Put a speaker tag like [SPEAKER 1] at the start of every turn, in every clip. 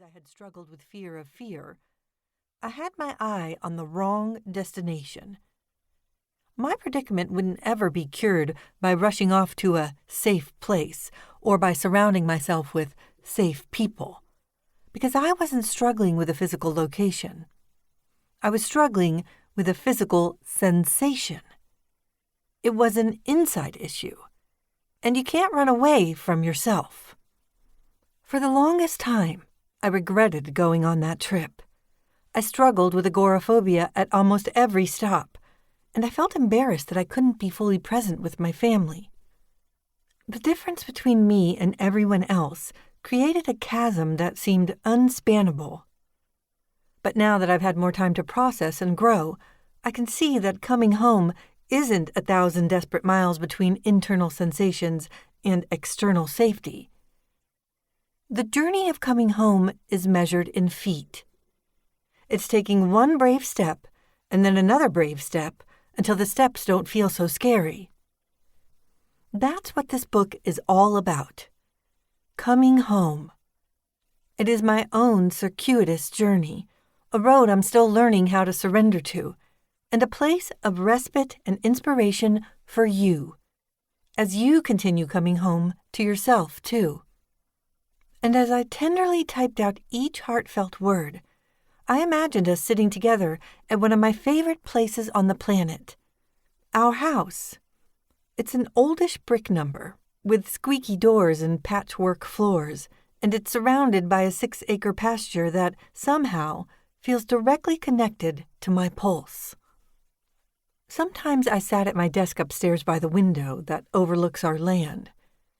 [SPEAKER 1] I had struggled with fear of fear, I had my eye on the wrong destination. My predicament wouldn't ever be cured by rushing off to a safe place or by surrounding myself with safe people, because I wasn't struggling with a physical location. I was struggling with a physical sensation. It was an inside issue, and you can't run away from yourself. For the longest time, I regretted going on that trip. I struggled with agoraphobia at almost every stop, and I felt embarrassed that I couldn't be fully present with my family. The difference between me and everyone else created a chasm that seemed unspannable. But now that I've had more time to process and grow, I can see that coming home isn't 1,000 desperate miles between internal sensations and external safety. The journey of coming home is measured in feet. It's taking one brave step and then another brave step until the steps don't feel so scary. That's what this book is all about. Coming home. It is my own circuitous journey, a road I'm still learning how to surrender to, and a place of respite and inspiration for you, as you continue coming home to yourself, too. And as I tenderly typed out each heartfelt word, I imagined us sitting together at one of my favorite places on the planet, our house. It's an oldish brick number, with squeaky doors and patchwork floors, and it's surrounded by a 6-acre pasture that, somehow, feels directly connected to my pulse. Sometimes I sat at my desk upstairs by the window that overlooks our land.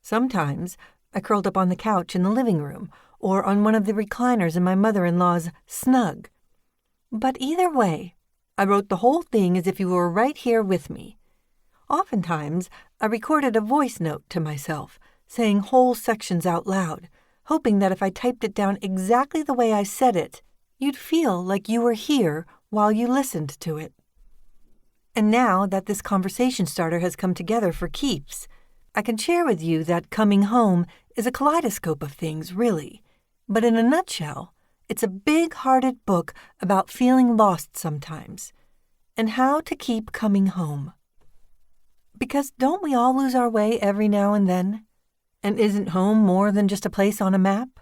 [SPEAKER 1] Sometimes I curled up on the couch in the living room or on one of the recliners in my mother-in-law's snug. But either way, I wrote the whole thing as if you were right here with me. Oftentimes, I recorded a voice note to myself, saying whole sections out loud, hoping that if I typed it down exactly the way I said it, you'd feel like you were here while you listened to it. And now that this conversation starter has come together for keeps, I can share with you that Coming Home is a kaleidoscope of things, really. But in a nutshell, it's a big-hearted book about feeling lost sometimes and how to keep coming home. Because don't we all lose our way every now and then? And isn't home more than just a place on a map?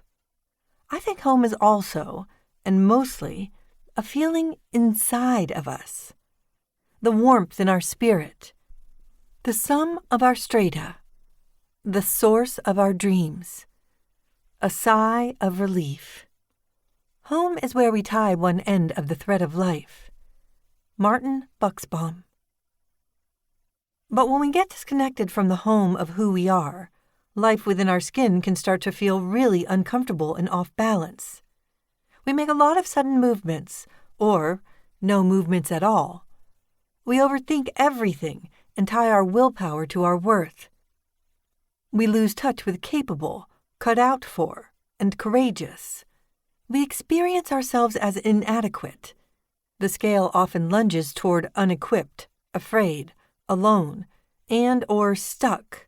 [SPEAKER 1] I think home is also, and mostly, a feeling inside of us. The warmth in our spirit, the sum of our strata, the source of our dreams, a sigh of relief. Home is where we tie one end of the thread of life. Martin Buxbaum. But when we get disconnected from the home of who we are, life within our skin can start to feel really uncomfortable and off balance. We make a lot of sudden movements, or no movements at all. We overthink everything and tie our willpower to our worth. We lose touch with capable, cut out for, and courageous. We experience ourselves as inadequate. The scale often lunges toward unequipped, afraid, alone, and or stuck.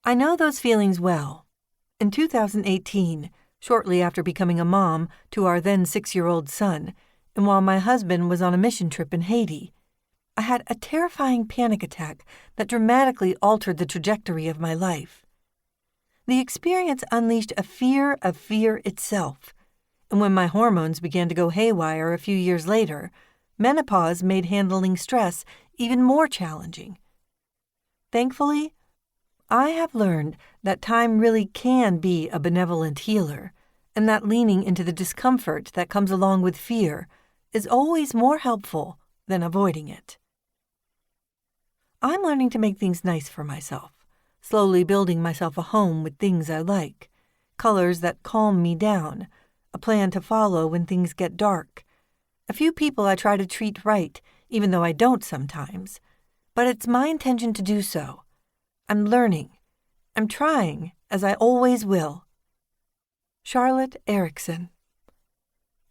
[SPEAKER 1] I know those feelings well. In 2018, shortly after becoming a mom to our then 6-year-old son, and while my husband was on a mission trip in Haiti, I had a terrifying panic attack that dramatically altered the trajectory of my life. The experience unleashed a fear of fear itself, and when my hormones began to go haywire a few years later, menopause made handling stress even more challenging. Thankfully, I have learned that time really can be a benevolent healer, and that leaning into the discomfort that comes along with fear is always more helpful than avoiding it. I'm learning to make things nice for myself, slowly building myself a home with things I like, colors that calm me down, a plan to follow when things get dark, a few people I try to treat right, even though I don't sometimes, but it's my intention to do so. I'm learning. I'm trying, as I always will. Charlotte Erickson.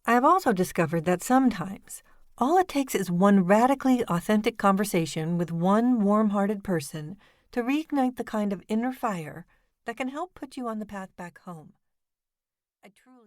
[SPEAKER 1] I have also discovered that sometimes all it takes is one radically authentic conversation with one warm-hearted person to reignite the kind of inner fire that can help put you on the path back home. I truly